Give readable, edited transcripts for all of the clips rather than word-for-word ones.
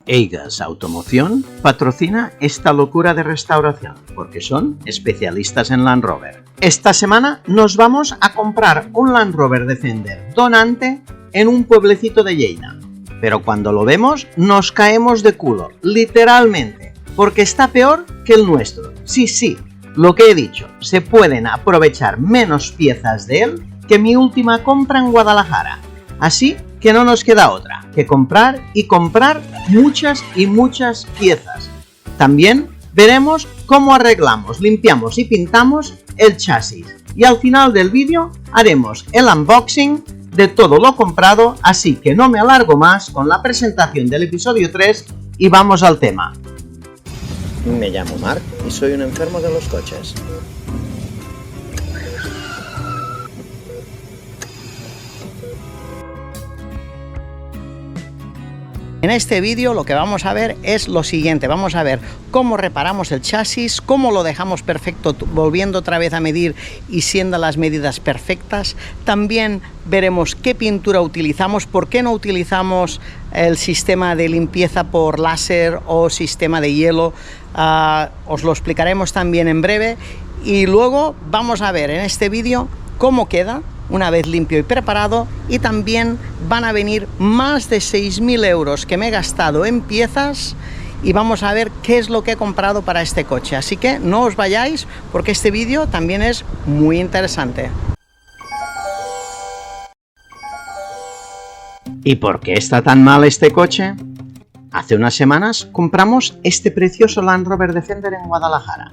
Eigas Automoción patrocina esta locura de restauración porque son especialistas en Land Rover. Esta semana nos vamos a comprar un Land Rover Defender donante en un pueblecito de Lleida. Pero cuando lo vemos nos caemos de culo, literalmente, porque está peor que el nuestro. Sí, lo que he dicho, se pueden aprovechar menos piezas de él que mi última compra en Guadalajara. Así que no nos queda otra que comprar y comprar muchas y muchas piezas. También veremos cómo arreglamos, limpiamos y pintamos el chasis. Y al final del vídeo haremos el unboxing de todo lo comprado, así que no me alargo más con la presentación del episodio 3 y vamos al tema. Me llamo Marc y soy un enfermo de los coches. En este vídeo lo que vamos a ver es lo siguiente, vamos a ver cómo reparamos el chasis, cómo lo dejamos perfecto volviendo otra vez a medir y siendo las medidas perfectas. También veremos qué pintura utilizamos, por qué no utilizamos el sistema de limpieza por láser o sistema de hielo. Os lo explicaremos también en breve y luego vamos a ver en este vídeo cómo queda una vez limpio y preparado, y también van a venir más de 6.000 euros que me he gastado en piezas y vamos a ver qué es lo que he comprado para este coche. Así que no os vayáis porque este vídeo también es muy interesante. ¿Y por qué está tan mal este coche? Hace unas semanas compramos este precioso Land Rover Defender en Guadalajara.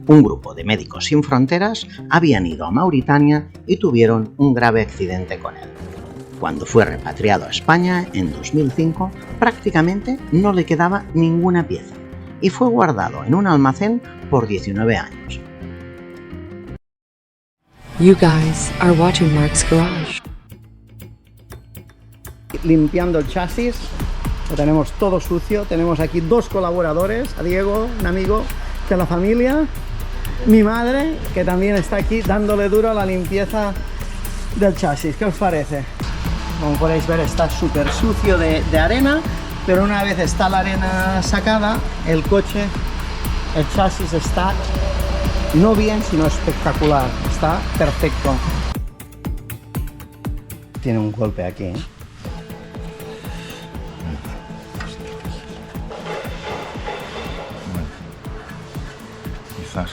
Un grupo de Médicos Sin Fronteras habían ido a Mauritania y tuvieron un grave accidente con él. Cuando fue repatriado a España en 2005, prácticamente no le quedaba ninguna pieza y fue guardado en un almacén por 19 años. You guys are watching Marc's Garage. Limpiando el chasis, lo tenemos todo sucio. Tenemos aquí dos colaboradores, a Diego, un amigo de la familia, mi madre, que también está aquí dándole duro a la limpieza del chasis. ¿Qué os parece? Como podéis ver, está súper sucio de arena, pero una vez está la arena sacada, el coche, el chasis está no bien, sino espectacular. Está perfecto. Tiene un golpe aquí, ¿eh?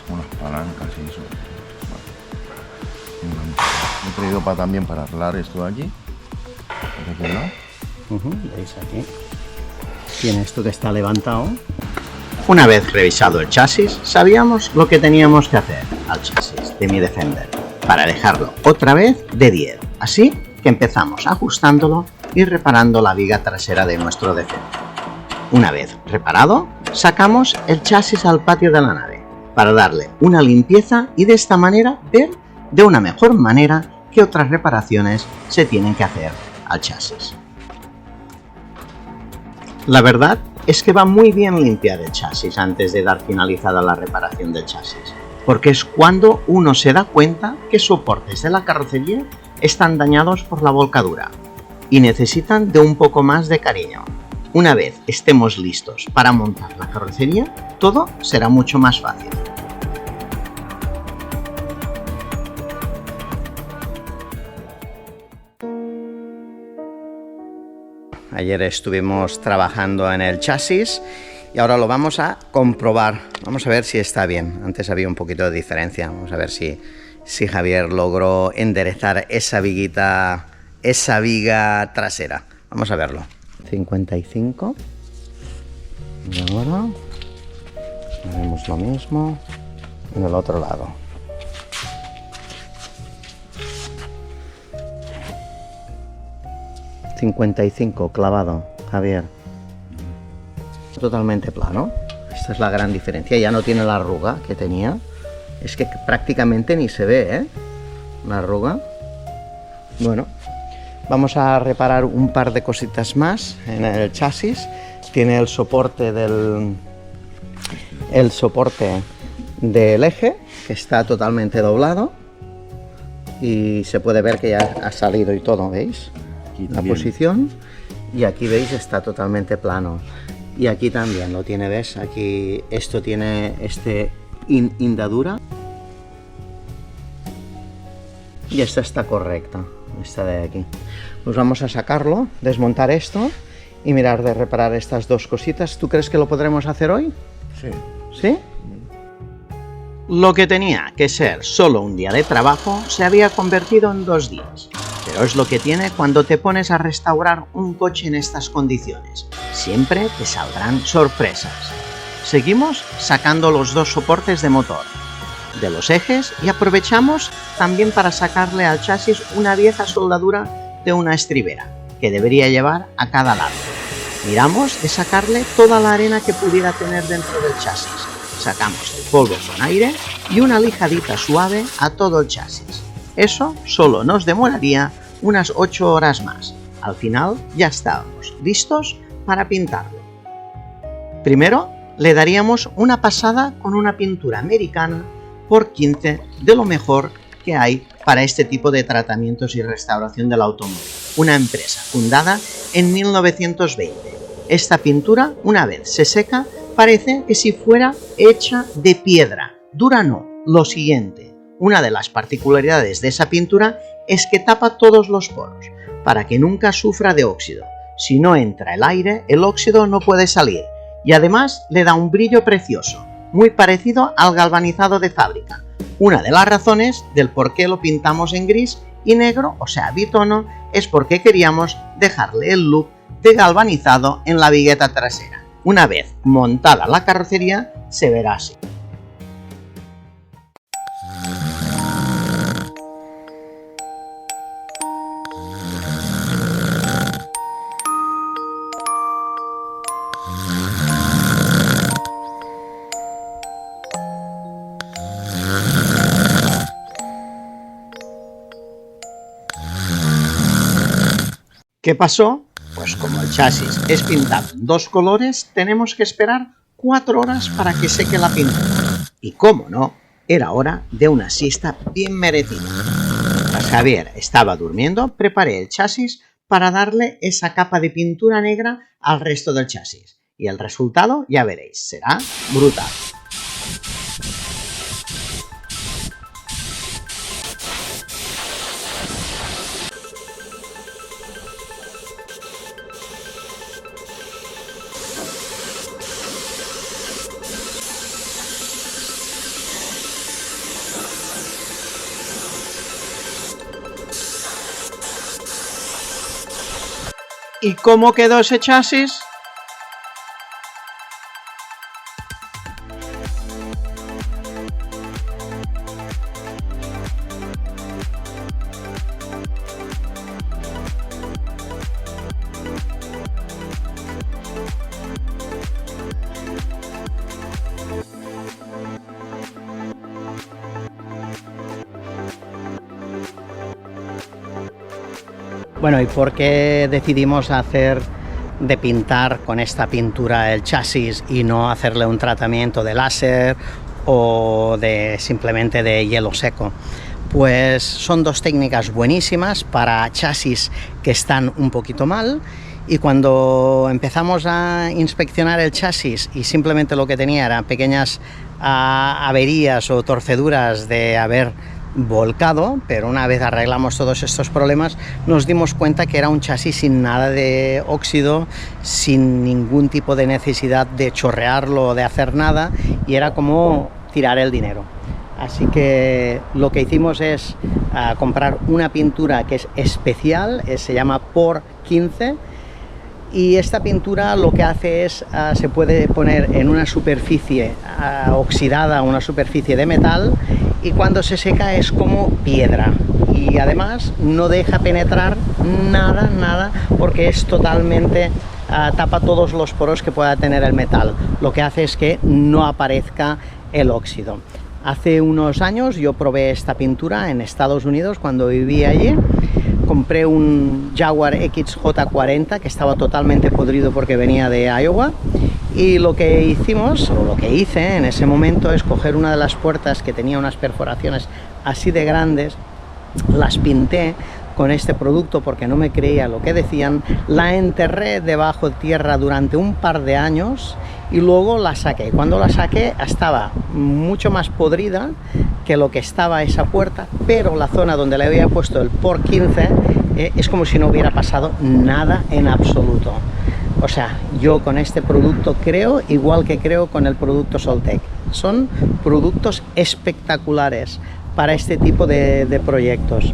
Con las palancas y eso. Bueno, he traído también para arreglar esto de aquí. De aquel lado. ¿Veis aquí? Tiene esto que está levantado. Una vez revisado el chasis, sabíamos lo que teníamos que hacer al chasis de mi Defender para dejarlo otra vez de 10. Así que empezamos ajustándolo y reparando la viga trasera de nuestro Defender. Una vez reparado, sacamos el chasis al patio de la nave para darle una limpieza y de esta manera ver de una mejor manera qué otras reparaciones se tienen que hacer al chasis. La verdad es que va muy bien limpiar el chasis antes de dar finalizada la reparación del chasis, porque es cuando uno se da cuenta que soportes de la carrocería están dañados por la volcadura y necesitan de un poco más de cariño. Una vez estemos listos para montar la carrocería, todo será mucho más fácil. Ayer estuvimos trabajando en el chasis y ahora lo vamos a comprobar. Vamos a ver si está bien. Antes había un poquito de diferencia. Vamos a ver si Javier logró enderezar esa viguita, esa viga trasera. Vamos a verlo. 55. Y ahora haremos lo mismo en el otro lado. ...55 clavado, Javier. Totalmente plano. Esta es la gran diferencia. Ya no tiene la arruga que tenía. Es que prácticamente ni se ve, ¿eh? La arruga. Bueno, vamos a reparar un par de cositas más en el chasis. Tiene el soporte del eje, que está totalmente doblado. Y se puede ver que ya ha salido y todo, ¿veis? La posición. Y aquí veis está totalmente plano. Y aquí también lo tiene, ¿ves? Aquí esto tiene hindadura. Y esta está correcta, esta de aquí. Pues vamos a sacarlo, desmontar esto y mirar de reparar estas dos cositas. ¿Tú crees que lo podremos hacer hoy? Sí. ¿Sí? Lo que tenía que ser solo un día de trabajo se había convertido en 2 días. Pero es lo que tiene cuando te pones a restaurar un coche en estas condiciones. Siempre te saldrán sorpresas. Seguimos sacando los 2 soportes de motor de los ejes y aprovechamos también para sacarle al chasis una vieja soldadura de una estribera que debería llevar a cada lado. Miramos de sacarle toda la arena que pudiera tener dentro del chasis. Sacamos el polvo con aire y una lijadita suave a todo el chasis. Eso solo nos demoraría unas 8 horas más. Al final ya estábamos listos para pintarlo. Primero le daríamos una pasada con una pintura americana por 15 de lo mejor que hay para este tipo de tratamientos y restauración del automóvil. Una empresa fundada en 1920. Esta pintura, una vez se seca, parece que si fuera hecha de piedra. Dura no. Lo siguiente, una de las particularidades de esa pintura es que tapa todos los poros, para que nunca sufra de óxido. Si no entra el aire, el óxido no puede salir, y además le da un brillo precioso, muy parecido al galvanizado de fábrica. Una de las razones del por qué lo pintamos en gris y negro, o sea, bitono, es porque queríamos dejarle el look de galvanizado en la vigueta trasera. Una vez montada la carrocería, se verá así. ¿Qué pasó? Pues como el chasis es pintado en 2 colores, tenemos que esperar 4 horas para que seque la pintura. Y cómo no, era hora de una siesta bien merecida. Mientras Javier estaba durmiendo, preparé el chasis para darle esa capa de pintura negra al resto del chasis. Y el resultado, ya veréis, será brutal. ¿Y cómo quedó ese chasis? Bueno, ¿y por qué decidimos de pintar con esta pintura el chasis y no hacerle un tratamiento de láser o simplemente de hielo seco? Pues son 2 técnicas buenísimas para chasis que están un poquito mal, y cuando empezamos a inspeccionar el chasis y simplemente lo que tenía eran pequeñas averías o torceduras de haber volcado, pero una vez arreglamos todos estos problemas nos dimos cuenta que era un chasis sin nada de óxido, sin ningún tipo de necesidad de chorrearlo o de hacer nada, y era como tirar el dinero. Así que lo que hicimos es comprar una pintura que es especial, se llama Por 15, y esta pintura lo que hace es se puede poner en una superficie oxidada, una superficie de metal, y cuando se seca es como piedra, y además no deja penetrar nada porque es totalmente tapa todos los poros que pueda tener el metal. Lo que hace es que no aparezca el óxido. Hace unos años yo probé esta pintura en Estados Unidos cuando vivía allí. Compré un Jaguar XJ40 que estaba totalmente podrido porque venía de Iowa, y lo que hicimos, o lo que hice en ese momento, es coger una de las puertas que tenía unas perforaciones así de grandes, las pinté con este producto porque no me creía lo que decían. La enterré debajo de tierra durante un par de años y luego la saqué. Cuando la saqué estaba mucho más podrida que lo que estaba esa puerta, pero la zona donde le había puesto el por 15 es como si no hubiera pasado nada en absoluto. O sea, yo con este producto creo, igual que creo con el producto Soltec. Son productos espectaculares para este tipo de proyectos.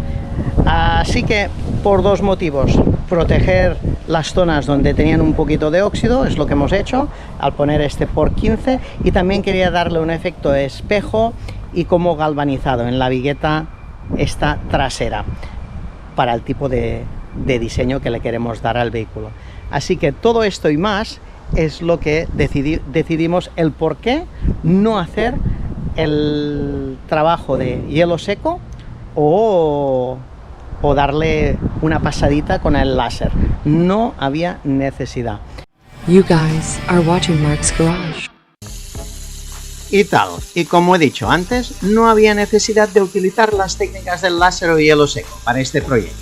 Así que, por dos motivos: proteger las zonas donde tenían un poquito de óxido, es lo que hemos hecho al poner este por 15, y también quería darle un efecto espejo y como galvanizado en la vigueta esta trasera para el tipo de diseño que le queremos dar al vehículo. Así que todo esto y más es lo que decidimos el por qué no hacer el trabajo de hielo seco o darle una pasadita con el láser. No había necesidad. You guys are watching Mark's Garage. Y tal, y como he dicho antes, no había necesidad de utilizar las técnicas del láser o hielo seco para este proyecto,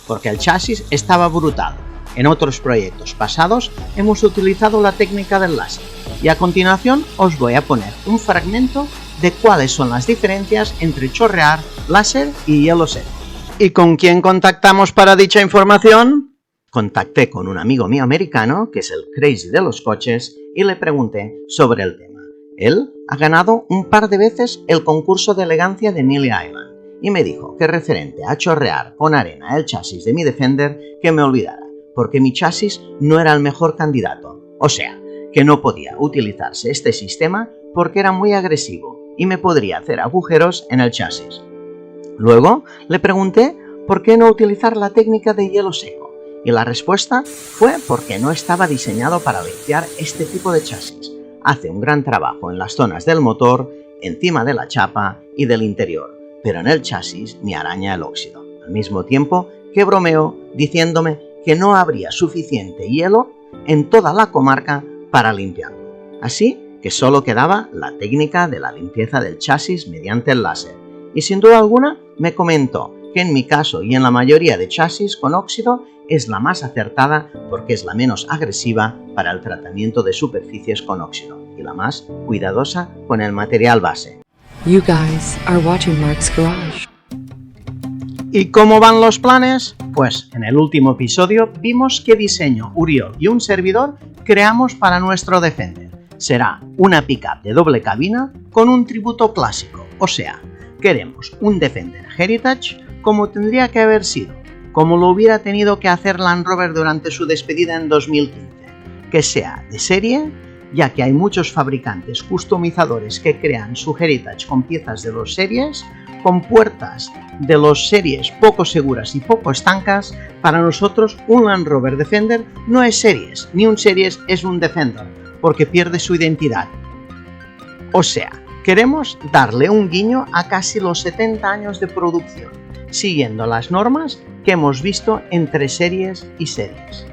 porque el chasis estaba brutal. En otros proyectos pasados hemos utilizado la técnica del láser, y a continuación os voy a poner un fragmento de cuáles son las diferencias entre chorrear, láser y hielo seco. ¿Y con quién contactamos para dicha información? Contacté con un amigo mío americano, que es el crazy de los coches, y le pregunté sobre el tema. Él ha ganado un par de veces el concurso de elegancia de Neely Island, y me dijo que referente a chorrear con arena el chasis de mi Defender, que me olvidara, porque mi chasis no era el mejor candidato. O sea, que no podía utilizarse este sistema porque era muy agresivo y me podría hacer agujeros en el chasis. Luego le pregunté por qué no utilizar la técnica de hielo seco, y la respuesta fue porque no estaba diseñado para limpiar este tipo de chasis. Hace un gran trabajo en las zonas del motor, encima de la chapa y del interior, pero en el chasis ni araña el óxido. Al mismo tiempo que bromeó diciéndome que no habría suficiente hielo en toda la comarca para limpiarlo. Así que solo quedaba la técnica de la limpieza del chasis mediante el láser. Y sin duda alguna me comentó que en mi caso y en la mayoría de chasis con óxido es la más acertada porque es la menos agresiva para el tratamiento de superficies con óxido y la más cuidadosa con el material base. You guys are watching Mark's Garage. ¿Y cómo van los planes? Pues en el último episodio vimos qué diseño Uriol y un servidor creamos para nuestro Defender. Será una pickup de doble cabina con un tributo clásico, o sea, queremos un Defender Heritage como tendría que haber sido, como lo hubiera tenido que hacer Land Rover durante su despedida en 2015, que sea de serie, ya que hay muchos fabricantes customizadores que crean su Heritage con piezas de los series, con puertas de los series poco seguras y poco estancas. Para nosotros un Land Rover Defender no es series, ni un series es un Defender, porque pierde su identidad. O sea, queremos darle un guiño a casi los 70 años de producción, siguiendo las normas que hemos visto entre series y series.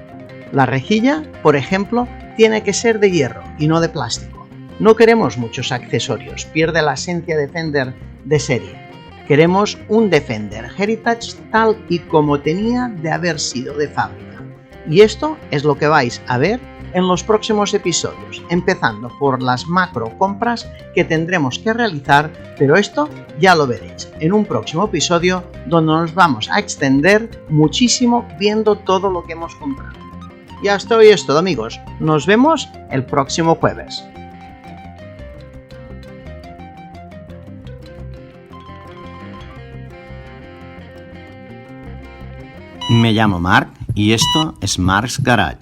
La rejilla, por ejemplo, tiene que ser de hierro y no de plástico. No queremos muchos accesorios, pierde la esencia Defender de serie. Queremos un Defender Heritage tal y como tenía de haber sido de fábrica. Y esto es lo que vais a ver en los próximos episodios, empezando por las macro compras que tendremos que realizar, pero esto ya lo veréis en un próximo episodio donde nos vamos a extender muchísimo viendo todo lo que hemos comprado. Ya está, hoy es todo, amigos. Nos vemos el próximo jueves. Me llamo Mark y esto es Mark's Garage.